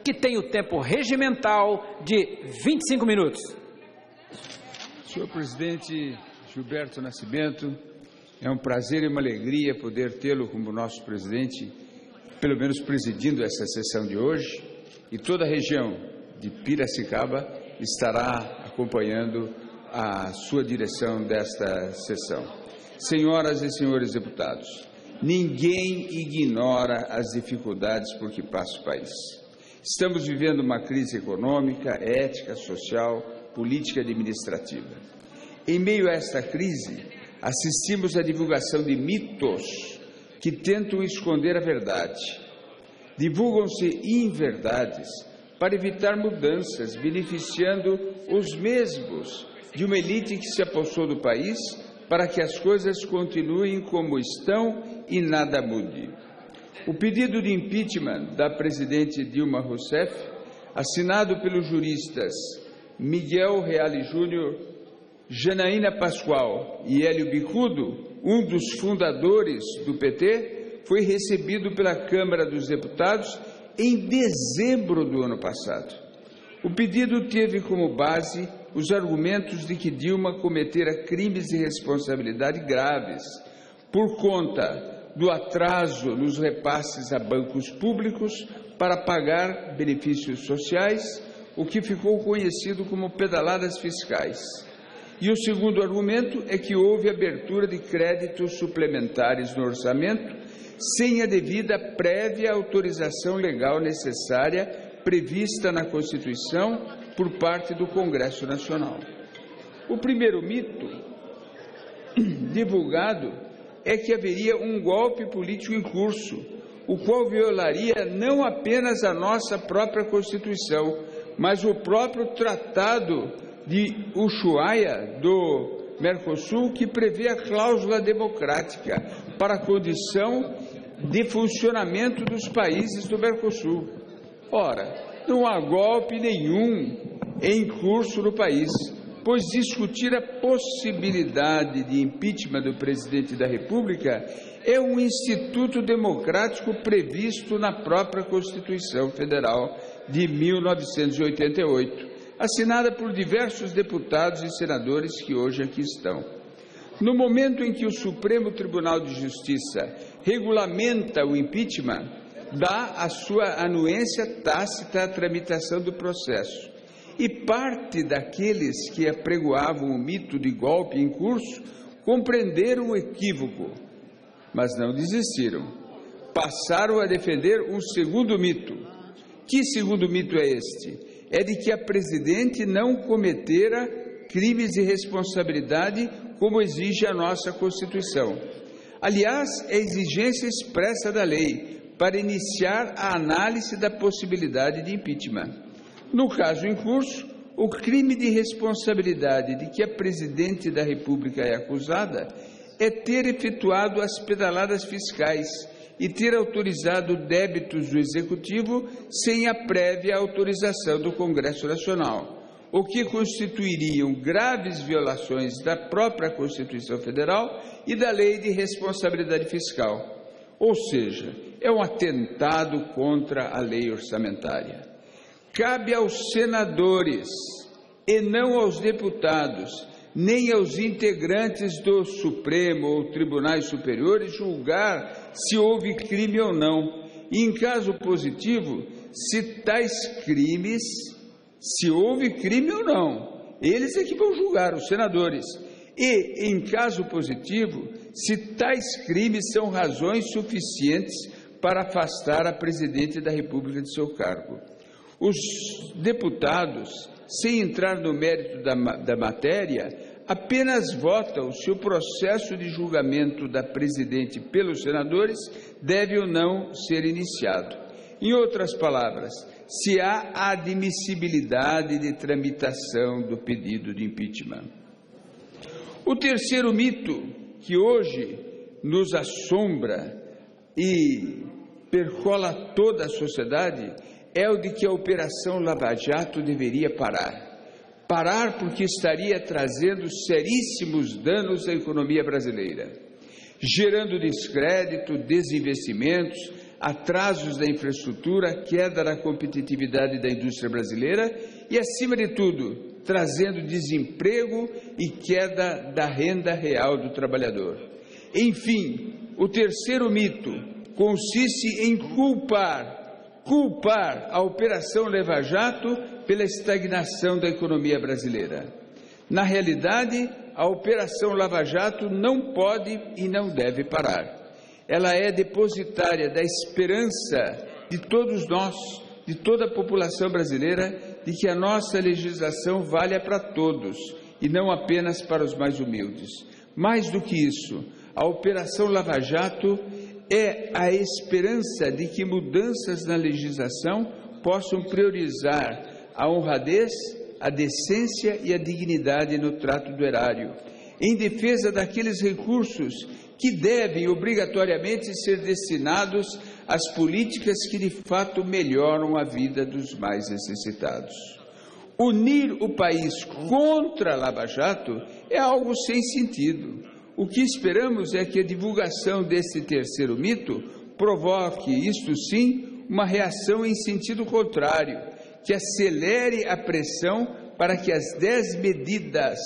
que tem o tempo regimental de 25 minutos. Senhor presidente Gilberto Nascimento, é um prazer e uma alegria poder tê-lo como nosso presidente, pelo menos presidindo essa sessão de hoje, e toda a região de Piracicaba estará acompanhando a sua direção desta sessão. Senhoras e senhores deputados, ninguém ignora as dificuldades por que passa o país. Estamos vivendo uma crise econômica, ética, social, política e administrativa. Em meio a esta crise, assistimos à divulgação de mitos que tentam esconder a verdade. Divulgam-se inverdades para evitar mudanças, beneficiando os mesmos de uma elite que se apossou do país para que as coisas continuem como estão e nada mude. O pedido de impeachment da presidente Dilma Rousseff, assinado pelos juristas Miguel Reale Júnior, Janaína Pascoal e Hélio Bicudo, um dos fundadores do PT, foi recebido pela Câmara dos Deputados em dezembro do ano passado. O pedido teve como base os argumentos de que Dilma cometera crimes de responsabilidade graves por conta do atraso nos repasses a bancos públicos para pagar benefícios sociais, o que ficou conhecido como pedaladas fiscais. E o segundo argumento é que houve abertura de créditos suplementares no orçamento sem a devida prévia autorização legal necessária prevista na Constituição por parte do Congresso Nacional. O primeiro mito divulgado é que haveria um golpe político em curso, o qual violaria não apenas a nossa própria Constituição, mas o próprio Tratado de Ushuaia do Mercosul, que prevê a cláusula democrática para a condição de funcionamento dos países do Mercosul. Ora, não há golpe nenhum em curso no país, pois discutir a possibilidade de impeachment do presidente da República é um instituto democrático previsto na própria Constituição Federal de 1988, assinada por diversos deputados e senadores que hoje aqui estão. No momento em que o Supremo Tribunal de Justiça regulamenta o impeachment, dá a sua anuência tácita à tramitação do processo. E parte daqueles que apregoavam o mito de golpe em curso compreenderam o equívoco, mas não desistiram. Passaram a defender um segundo mito. Que segundo mito é este? É de que a presidente não cometera crimes de responsabilidade como exige a nossa Constituição. Aliás, é exigência expressa da lei para iniciar a análise da possibilidade de impeachment. No caso em curso, o crime de responsabilidade de que a presidente da República é acusada é ter efetuado as pedaladas fiscais e ter autorizado débitos do Executivo sem a prévia autorização do Congresso Nacional, o que constituiriam graves violações da própria Constituição Federal e da Lei de Responsabilidade Fiscal. Ou seja, é um atentado contra a lei orçamentária. Cabe aos senadores e não aos deputados, nem aos integrantes do Supremo ou tribunais superiores julgar se houve crime ou não. E, em caso positivo, se tais crimes, se houve crime ou não. Eles é que vão julgar, os senadores. E, em caso positivo, se tais crimes são razões suficientes para afastar a presidente da República de seu cargo. Os deputados, sem entrar no mérito da matéria, apenas votam se o processo de julgamento da presidente pelos senadores deve ou não ser iniciado. Em outras palavras, se há admissibilidade de tramitação do pedido de impeachment. O terceiro mito que hoje nos assombra e percola toda a sociedade é o de que a Operação Lava Jato deveria parar. Parar porque estaria trazendo seríssimos danos à economia brasileira, gerando descrédito, desinvestimentos, atrasos da infraestrutura, queda da competitividade da indústria brasileira e, acima de tudo, trazendo desemprego e queda da renda real do trabalhador. Enfim, o terceiro mito consiste em culpar a Operação Lava Jato pela estagnação da economia brasileira. Na realidade, a Operação Lava Jato não pode e não deve parar. Ela é depositária da esperança de todos nós, de toda a população brasileira, de que a nossa legislação valha para todos e não apenas para os mais humildes. Mais do que isso, a Operação Lava Jato é a esperança de que mudanças na legislação possam priorizar a honradez, a decência e a dignidade no trato do erário, em defesa daqueles recursos que devem obrigatoriamente ser destinados às políticas que de fato melhoram a vida dos mais necessitados. Unir o país contra a Lava Jato é algo sem sentido. O que esperamos é que a divulgação desse terceiro mito provoque, isto sim, uma reação em sentido contrário, que acelere a pressão para que as 10 medidas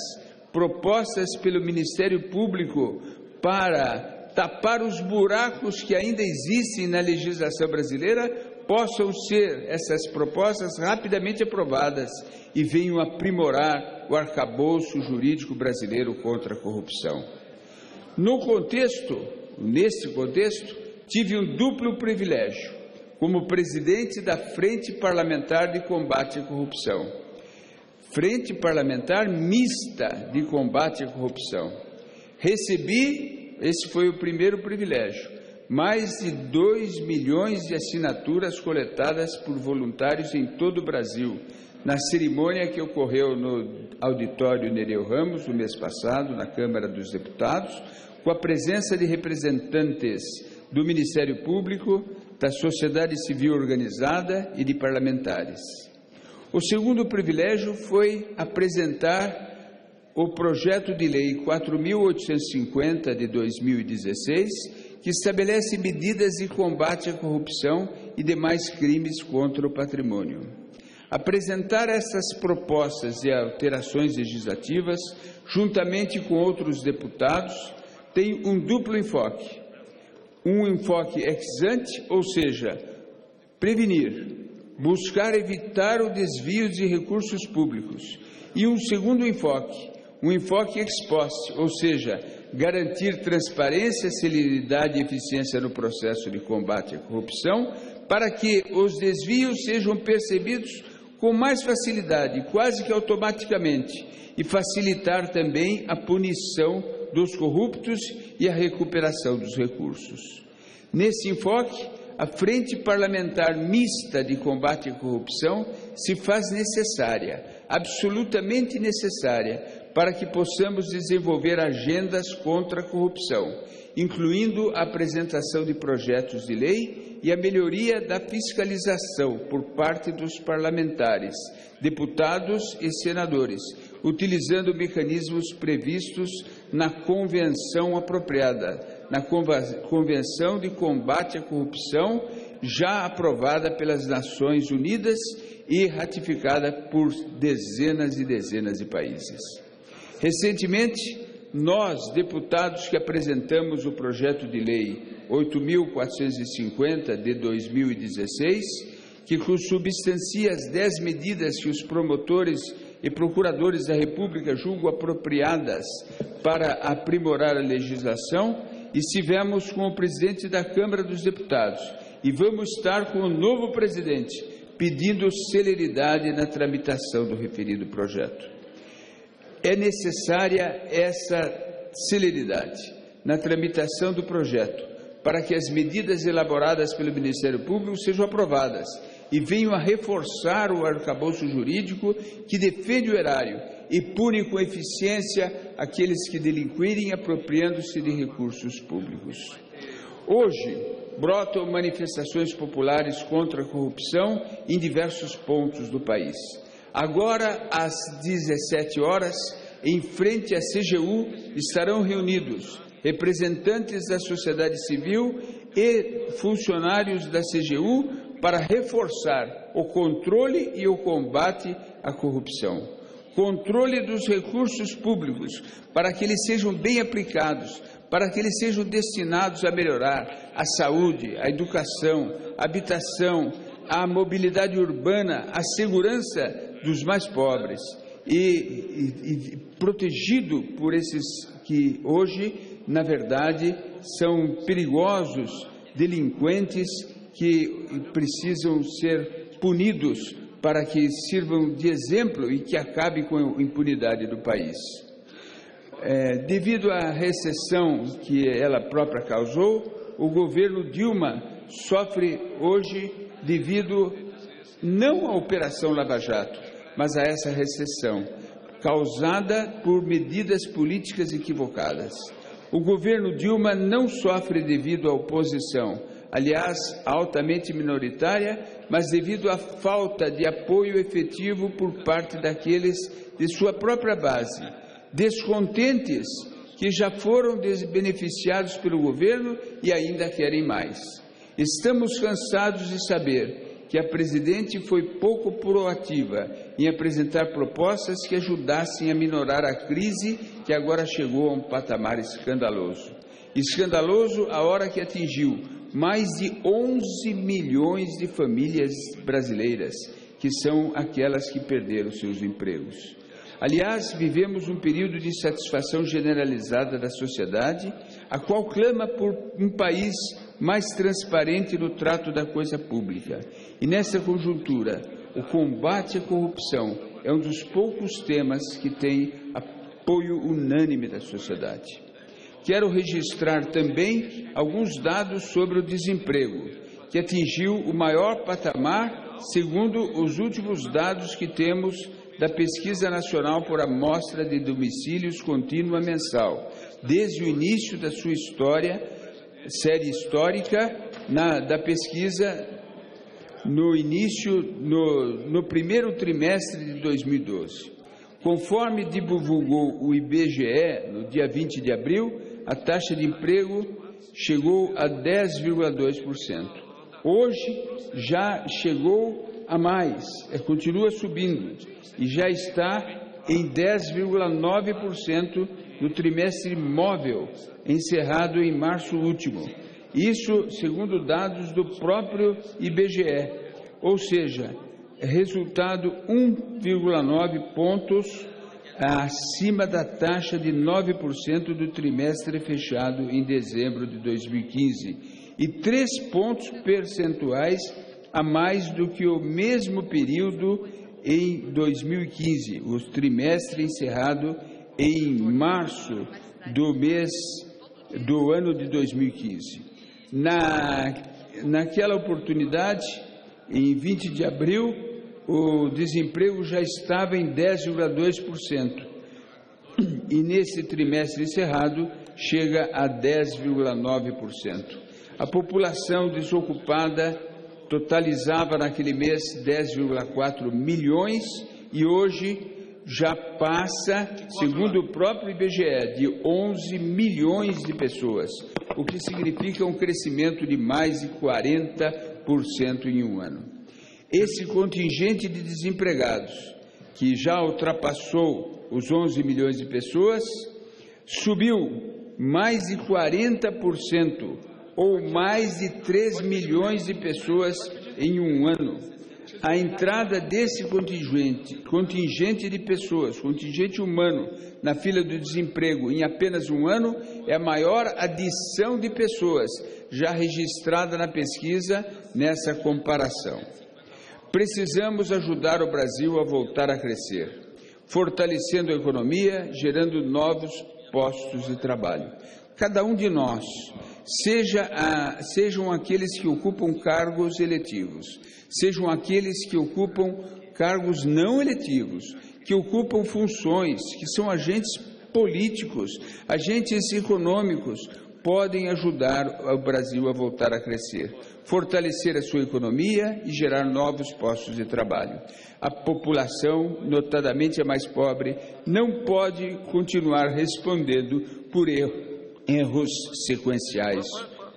propostas pelo Ministério Público para tapar os buracos que ainda existem na legislação brasileira possam ser, essas propostas, rapidamente aprovadas e venham aprimorar o arcabouço jurídico brasileiro contra a corrupção. Nesse contexto, tive um duplo privilégio, como presidente da Frente Parlamentar de Combate à Corrupção, Frente Parlamentar Mista de Combate à Corrupção. Recebi, esse foi o primeiro privilégio, mais de 2 milhões de assinaturas coletadas por voluntários em todo o Brasil, na cerimônia que ocorreu no auditório Nereu Ramos, no mês passado, na Câmara dos Deputados, com a presença de representantes do Ministério Público, da sociedade civil organizada e de parlamentares. O segundo privilégio foi apresentar o projeto de lei 4.850 de 2016, que estabelece medidas de combate à corrupção e demais crimes contra o patrimônio. Apresentar essas propostas de alterações legislativas, juntamente com outros deputados, tem um duplo enfoque. Um enfoque ex ante, ou seja, prevenir, buscar evitar o desvio de recursos públicos. E um segundo enfoque, um enfoque ex post, ou seja, garantir transparência, celeridade e eficiência no processo de combate à corrupção, para que os desvios sejam percebidos com mais facilidade, quase que automaticamente, e facilitar também a punição dos corruptos e a recuperação dos recursos. Nesse enfoque, a Frente Parlamentar Mista de Combate à Corrupção se faz necessária, absolutamente necessária, para que possamos desenvolver agendas contra a corrupção, incluindo a apresentação de projetos de lei e a melhoria da fiscalização por parte dos parlamentares, deputados e senadores, utilizando mecanismos previstos na convenção apropriada, na Convenção de Combate à Corrupção, já aprovada pelas Nações Unidas e ratificada por dezenas e dezenas de países. Recentemente, nós, deputados que apresentamos o projeto de lei 8.450 de 2016, que consubstancia as 10 medidas que os promotores e procuradores da República julgam apropriadas para aprimorar a legislação, estivemos com o presidente da Câmara dos Deputados e vamos estar com o novo presidente, pedindo celeridade na tramitação do referido projeto. É necessária essa celeridade na tramitação do projeto, para que as medidas elaboradas pelo Ministério Público sejam aprovadas e venham a reforçar o arcabouço jurídico que defende o erário e pune com eficiência aqueles que delinquirem apropriando-se de recursos públicos. Hoje, brotam manifestações populares contra a corrupção em diversos pontos do país. Agora, às 17 horas, em frente à CGU, estarão reunidos representantes da sociedade civil e funcionários da CGU para reforçar o controle e o combate à corrupção. Controle dos recursos públicos, para que eles sejam bem aplicados, para que eles sejam destinados a melhorar a saúde, a educação, a habitação, a mobilidade urbana, a segurança dos mais pobres e protegido por esses que hoje, na verdade, são perigosos delinquentes que precisam ser punidos para que sirvam de exemplo e que acabe com a impunidade do país. Devido à recessão que ela própria causou, o governo Dilma sofre hoje devido não à Operação Lava Jato, mas a essa recessão causada por medidas políticas equivocadas. O governo Dilma não sofre devido à oposição, aliás, altamente minoritária, mas devido à falta de apoio efetivo por parte daqueles de sua própria base, descontentes que já foram beneficiados pelo governo e ainda querem mais. Estamos cansados de saber que a presidente foi pouco proativa em apresentar propostas que ajudassem a minorar a crise que agora chegou a um patamar escandaloso. Escandaloso a hora que atingiu mais de 11 milhões de famílias brasileiras, que são aquelas que perderam seus empregos. Aliás, vivemos um período de insatisfação generalizada da sociedade, a qual clama por um país mais transparente no trato da coisa pública. E nessa conjuntura, o combate à corrupção é um dos poucos temas que tem apoio unânime da sociedade. Quero registrar também alguns dados sobre o desemprego, que atingiu o maior patamar, segundo os últimos dados que temos da Pesquisa Nacional por Amostra de Domicílios Contínua Mensal, desde o início da sua série histórica da pesquisa no primeiro trimestre de 2012. Conforme divulgou o IBGE, no dia 20 de abril, a taxa de emprego chegou a 10,2%. Hoje já chegou a mais, continua subindo e já está em 10,9% no trimestre móvel, encerrado em março último. Isso segundo dados do próprio IBGE, ou seja, resultado 1,9 pontos acima da taxa de 9% do trimestre fechado em dezembro de 2015 e 3 pontos percentuais a mais do que o mesmo período em 2015, o trimestre encerrado em março do ano de 2015. Naquela oportunidade, em 20 de abril, o desemprego já estava em 10,2% e nesse trimestre encerrado chega a 10,9%. A população desocupada totalizava naquele mês 10,4 milhões e hoje já passa, segundo o próprio IBGE, de 11 milhões de pessoas, o que significa um crescimento de mais de 40% em um ano. Esse contingente de desempregados, que já ultrapassou os 11 milhões de pessoas, subiu mais de 40%, ou mais de 3 milhões de pessoas em um ano. A entrada desse contingente de pessoas, contingente humano, na fila do desemprego em apenas um ano, é a maior adição de pessoas já registrada na pesquisa nessa comparação. Precisamos ajudar o Brasil a voltar a crescer, fortalecendo a economia, gerando novos postos de trabalho. Cada um de nós, sejam aqueles que ocupam cargos eletivos, sejam aqueles que ocupam cargos não eletivos, que ocupam funções, que são agentes políticos, agentes econômicos, podem ajudar o Brasil a voltar a crescer, fortalecer a sua economia e gerar novos postos de trabalho. A população, notadamente a mais pobre, não pode continuar respondendo por erros sequenciais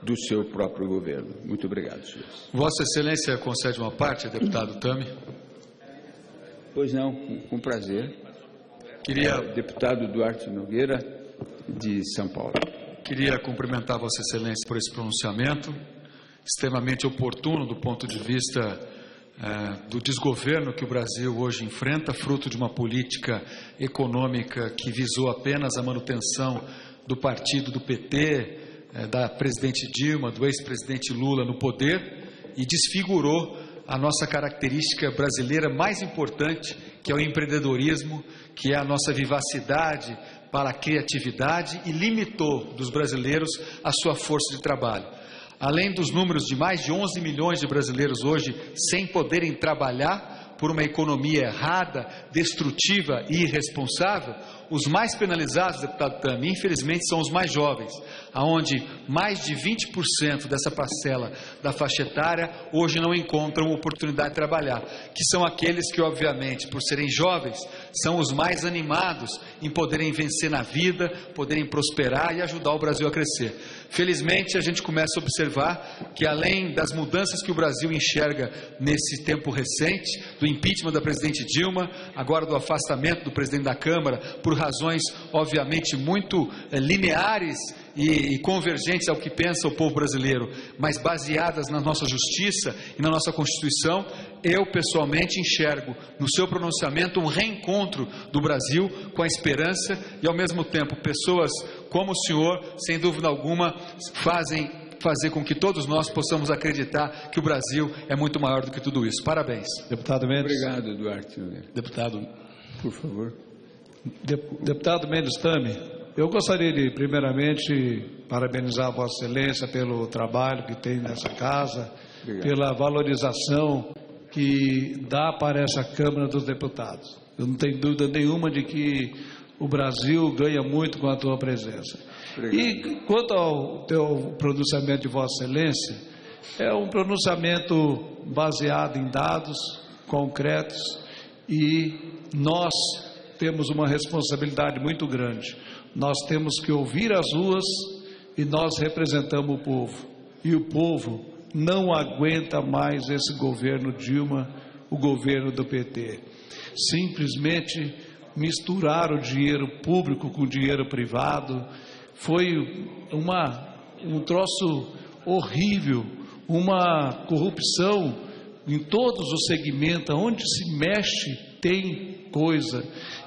do seu próprio governo. Muito obrigado, senhores. Vossa Excelência concede uma parte, deputado Tami? Pois não, com prazer. Deputado Duarte Nogueira, de São Paulo. Queria cumprimentar Vossa Excelência por esse pronunciamento, extremamente oportuno do ponto de vista do desgoverno que o Brasil hoje enfrenta, fruto de uma política econômica que visou apenas a manutenção do partido do PT, da presidente Dilma, do ex-presidente Lula no poder, e desfigurou a nossa característica brasileira mais importante, que é o empreendedorismo, que é a nossa vivacidade para a criatividade, e limitou dos brasileiros a sua força de trabalho. Além dos números de mais de 11 milhões de brasileiros hoje sem poderem trabalhar por uma economia errada, destrutiva e irresponsável, os mais penalizados, deputado Tami, infelizmente são os mais jovens, aonde mais de 20% dessa parcela da faixa etária hoje não encontram oportunidade de trabalhar, que são aqueles que, obviamente, por serem jovens, são os mais animados em poderem vencer na vida, poderem prosperar e ajudar o Brasil a crescer. Felizmente, a gente começa a observar que, além das mudanças que o Brasil enxerga nesse tempo recente, do impeachment da presidente Dilma, agora do afastamento do presidente da Câmara, por razões, obviamente, muito lineares e convergentes ao que pensa o povo brasileiro, mas baseadas na nossa justiça e na nossa Constituição, eu pessoalmente enxergo no seu pronunciamento um reencontro do Brasil com a esperança e, ao mesmo tempo, pessoas como o senhor, sem dúvida alguma, fazer com que todos nós possamos acreditar que o Brasil é muito maior do que tudo isso. Parabéns. Deputado Mendes. Obrigado, Duarte. Deputado. Por favor. Deputado Mendes Tami, eu gostaria de, primeiramente, parabenizar a Vossa Excelência pelo trabalho que tem nessa casa, pela valorização que dá para essa Câmara dos Deputados. Eu não tenho dúvida nenhuma de que o Brasil ganha muito com a tua presença. E quanto ao teu pronunciamento de Vossa Excelência, é um pronunciamento baseado em dados concretos e nós temos uma responsabilidade muito grande. Nós temos que ouvir as ruas e nós representamos o povo. E o povo não aguenta mais esse governo Dilma, o governo do PT. Simplesmente misturar o dinheiro público com o dinheiro privado foi um troço horrível, uma corrupção em todos os segmentos, onde se mexe tem coisa.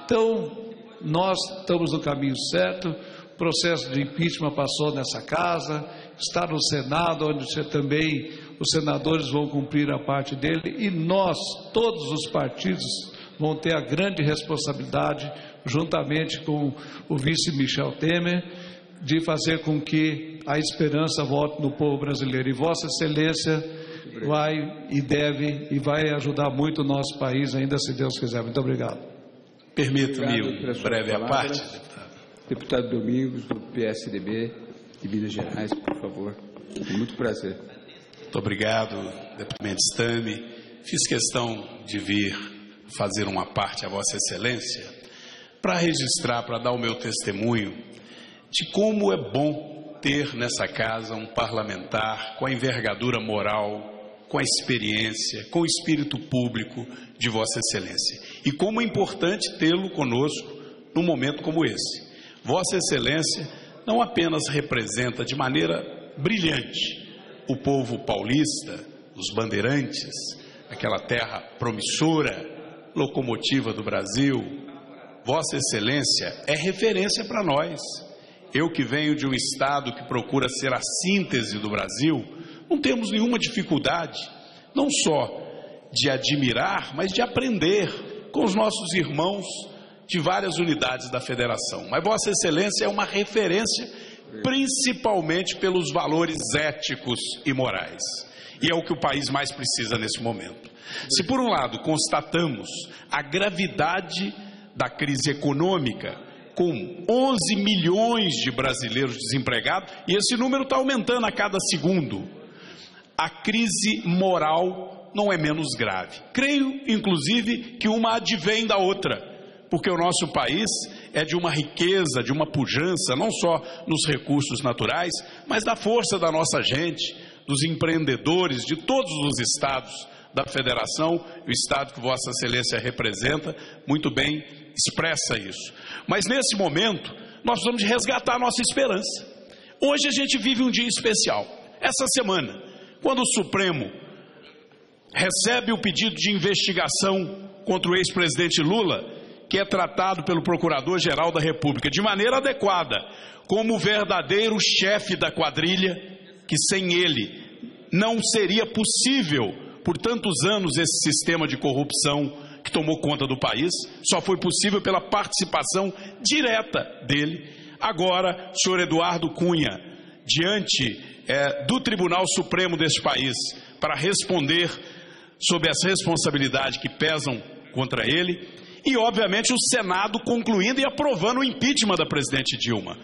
Então, nós estamos no caminho certo, o processo de impeachment passou nessa casa, está no Senado, onde também os senadores vão cumprir a parte dele, e nós, todos os partidos, vão ter a grande responsabilidade, juntamente com o vice Michel Temer, de fazer com que a esperança volte no povo brasileiro. E Vossa Excelência vai e deve e vai ajudar muito o nosso país ainda, se Deus quiser. Muito obrigado. Permita-me uma breve à parte, deputado. Deputado Domingos, do PSDB de Minas Gerais, por favor. Com muito prazer. Muito obrigado, deputado Mendes Tami. Fiz questão de vir fazer uma parte a Vossa Excelência para registrar, para dar o meu testemunho de como é bom ter nessa casa um parlamentar com a envergadura moral, com a experiência, com o espírito público de Vossa Excelência. E como é importante tê-lo conosco num momento como esse. Vossa Excelência não apenas representa de maneira brilhante o povo paulista, os bandeirantes, aquela terra promissora, locomotiva do Brasil. Vossa Excelência é referência para nós. Eu que venho de um estado que procura ser a síntese do Brasil, não temos nenhuma dificuldade, não só de admirar, mas de aprender com os nossos irmãos de várias unidades da federação. Mas Vossa Excelência é uma referência principalmente pelos valores éticos e morais. E é o que o país mais precisa nesse momento. Se por um lado constatamos a gravidade da crise econômica, com 11 milhões de brasileiros desempregados, e esse número está aumentando a cada segundo, a crise moral não é menos grave. Creio, inclusive, que uma advém da outra, porque o nosso país é de uma riqueza, de uma pujança, não só nos recursos naturais, mas da força da nossa gente, dos empreendedores de todos os estados da federação. O estado que Vossa Excelência representa muito bem expressa isso. Mas nesse momento nós precisamos de resgatar a nossa esperança. Hoje a gente vive um dia especial. Essa semana, quando o Supremo recebe o pedido de investigação contra o ex-presidente Lula, que é tratado pelo Procurador-Geral da República de maneira adequada, como o verdadeiro chefe da quadrilha, que sem ele não seria possível, por tantos anos, esse sistema de corrupção que tomou conta do país, só foi possível pela participação direta dele. Agora, o senhor Eduardo Cunha, diante do Tribunal Supremo deste país, para responder sobre as responsabilidades que pesam contra ele, e obviamente o Senado concluindo e aprovando o impeachment da presidente Dilma.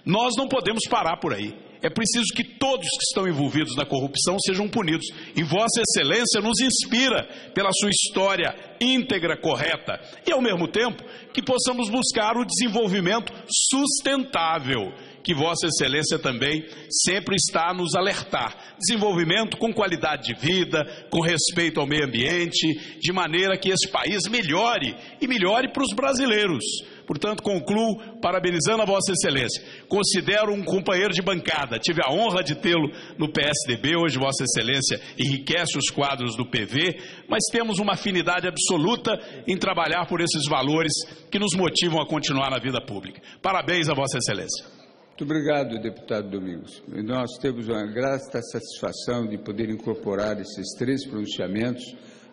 Nós não podemos parar por aí. É preciso que todos que estão envolvidos na corrupção sejam punidos. E Vossa Excelência nos inspira pela sua história íntegra, correta. E ao mesmo tempo que possamos buscar o desenvolvimento sustentável, que Vossa Excelência também sempre está a nos alertar. Desenvolvimento com qualidade de vida, com respeito ao meio ambiente, de maneira que esse país melhore e melhore para os brasileiros. Portanto, concluo parabenizando a Vossa Excelência. Considero um companheiro de bancada, tive a honra de tê-lo no PSDB, hoje Vossa Excelência enriquece os quadros do PV, mas temos uma afinidade absoluta em trabalhar por esses valores que nos motivam a continuar na vida pública. Parabéns a Vossa Excelência. Muito obrigado, deputado Domingos. Nós temos uma grata satisfação de poder incorporar esses 3 pronunciamentos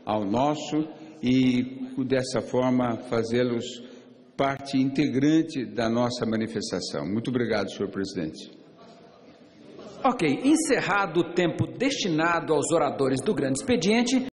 ao nosso e, dessa forma, fazê-los parte integrante da nossa manifestação. Muito obrigado, senhor presidente. Ok, encerrado o tempo destinado aos oradores do grande expediente,